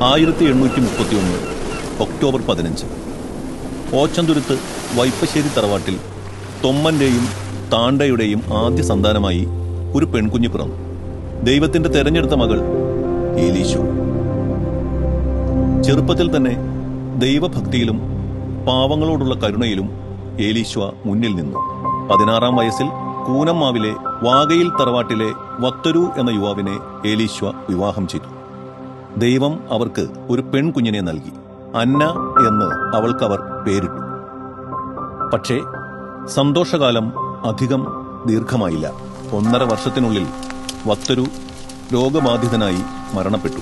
1831 October 15 Ochanthuruth വൈപ്പശ്ശേരി തറവാട്ടിൽ തൊമ്മന്റെയും താണ്ടയുടെയും ആദ്യ സന്താനമായി ഒരു പെൺകുഞ്ഞ് പിറന്നു. ദൈവത്തിന്റെ തെരഞ്ഞെടുത്ത മകൾ ഏലീശോ. ചെറുപ്പത്തിൽ തന്നെ ദൈവഭക്തിയിലും പാവങ്ങളോടുള്ള കരുണയിലും ഏലീശോ മുന്നിൽ നിന്നു. 16-ാം വയസ്സിൽ കൂനമ്മാവിലെ വാകയിൽ തറവാട്ടിലെ വക്തരു എന്ന യുവാവിനെ ഏലീശോ വിവാഹം ചെയ്തു. ദൈവം അവർക്ക് ഒരു പെൺകുഞ്ഞിനെ നൽകി. അന്ന എന്ന് അവൾക്കവർ പേരിട്ടു. പക്ഷേ സന്തോഷകാലം അധികം ദീർഘമായില്ല. 1.5 വർഷത്തിനുള്ളിൽ വക്തരു രോഗബാധിതനായി മരണപ്പെട്ടു.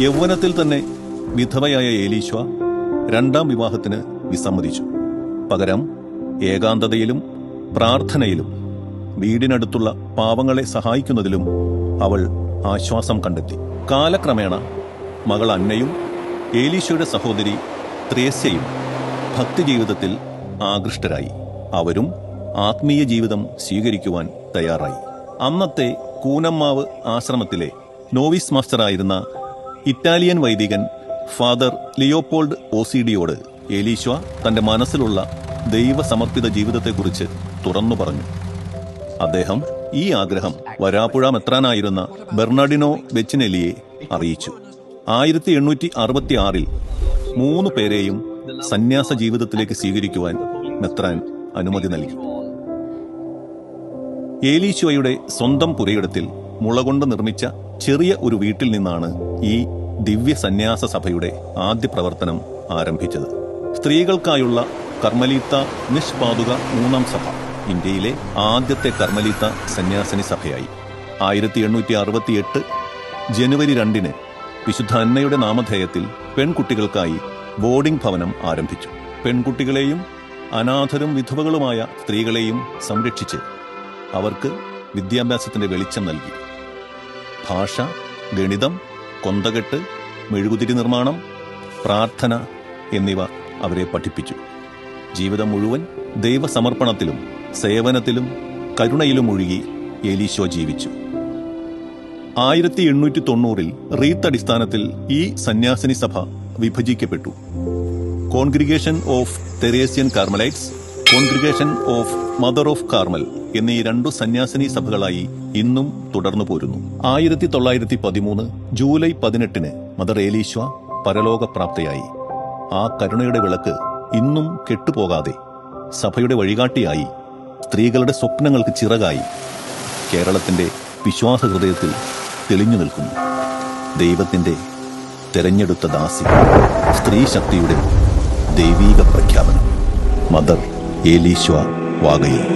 യൗവനത്തിൽ തന്നെ വിധവയായ ഏലീശോ 2ാം വിവാഹത്തിന് വിസമ്മതിച്ചു. പകരം ഏകാന്തതയിലും പ്രാർത്ഥനയിലും വീടിനടുത്തുള്ള പാവങ്ങളെ സഹായിക്കുന്നതിലും അവൾ ആശ്വാസം കണ്ടെത്തി. കാലക്രമേണ മകൾ അന്നയും ഏലീശോയുടെ സഹോദരി ത്രേസ്യയും ഭക്തിജീവിതത്തിൽ ആകൃഷ്ടരായി. അവരും ആത്മീയ ജീവിതം സ്വീകരിക്കുവാൻ തയ്യാറായി. അന്നത്തെ കൂനമ്മാവ് ആശ്രമത്തിലെ നോവിസ് മാസ്റ്ററായിരുന്ന ഇറ്റാലിയൻ വൈദികൻ ഫാദർ ലിയോപോൾഡ് ഓസിഡിയോട് ഏലീശോ തന്റെ മനസ്സിലുള്ള ദൈവസമർപ്പിത ജീവിതത്തെക്കുറിച്ച് തുറന്നു പറഞ്ഞു. അദ്ദേഹം ഈ ആഗ്രഹം വരാപ്പുഴ മെത്രാനായിരുന്ന ബെർണാഡിനോ ബെച്ചിനെല്ലിയെ അറിയിച്ചു. 1866 3 പേരെയും സന്യാസ ജീവിതത്തിലേക്ക് സ്വീകരിക്കുവാൻ മെത്രാൻ അനുമതി നൽകി. ഏലീശോയുടെ സ്വന്തം പുരയിടത്തിൽ മുളകൊണ്ട് നിർമ്മിച്ച ചെറിയ ഒരു വീട്ടിൽ നിന്നാണ് ഈ ദിവ്യ സന്യാസ സഭയുടെ ആദ്യ പ്രവർത്തനം ആരംഭിച്ചത്. സ്ത്രീകൾക്കായുള്ള കർമ്മലീത്ത നിഷ്പാതുക 3ാം സഭ ഇന്ത്യയിലെ ആദ്യത്തെ കർമ്മലീത്ത സന്യാസിനി സഭയായി. 1868 ജനുവരി 2 വിശുദ്ധ അന്നയുടെ നാമധേയത്തിൽ പെൺകുട്ടികൾക്കായി ബോർഡിംഗ് ഭവനം ആരംഭിച്ചു. പെൺകുട്ടികളെയും അനാഥരും വിധവകളുമായ സ്ത്രീകളെയും സംരക്ഷിച്ച് അവർക്ക് വിദ്യാഭ്യാസത്തിന്റെ വെളിച്ചം നൽകി. ഭാഷ, ഗണിതം, കൊന്തകെട്ട്, മെഴുകുതിരി നിർമ്മാണം, പ്രാർത്ഥന എന്നിവ അവരെ പഠിപ്പിച്ചു. ജീവിതം മുഴുവൻ ദൈവസമർപ്പണത്തിലും സേവനത്തിലും കരുണയിലും ഒഴുകി ഏലീശോ ജീവിച്ചു. 1890 റീത്ത് അടിസ്ഥാനത്തിൽ ഈ സന്യാസിനി സഭ വിഭജിക്കപ്പെട്ടു. Congregation of Teresian Carmelites, congregation of mother of Carmel എന്നീ 2 സന്യാസിനി സഭകളായി ഇന്നും തുടർന്നു പോരുന്നു. 1913 ജൂലൈ 18 മദർ ഏലീശോ പരലോകപ്രാപ്തയായി. ആ കരുണയുടെ വിളക്ക് ഇന്നും കെട്ടുപോകാതെ സഭയുടെ വഴികാട്ടിയായി, സ്ത്രീകളുടെ സ്വപ്നങ്ങൾക്ക് ചിറകായി കേരളത്തിന്റെ വിശ്വാസ ഹൃദയത്തിൽ തെളിഞ്ഞു നിൽക്കുന്നു. ദൈവത്തിന്റെ തെരഞ്ഞെടുത്ത ദാസി, സ്ത്രീ ശക്തിയുടെ ദൈവീക പ്രഖ്യാപനം. മദർ ഏലീശോ വാകയിൽ.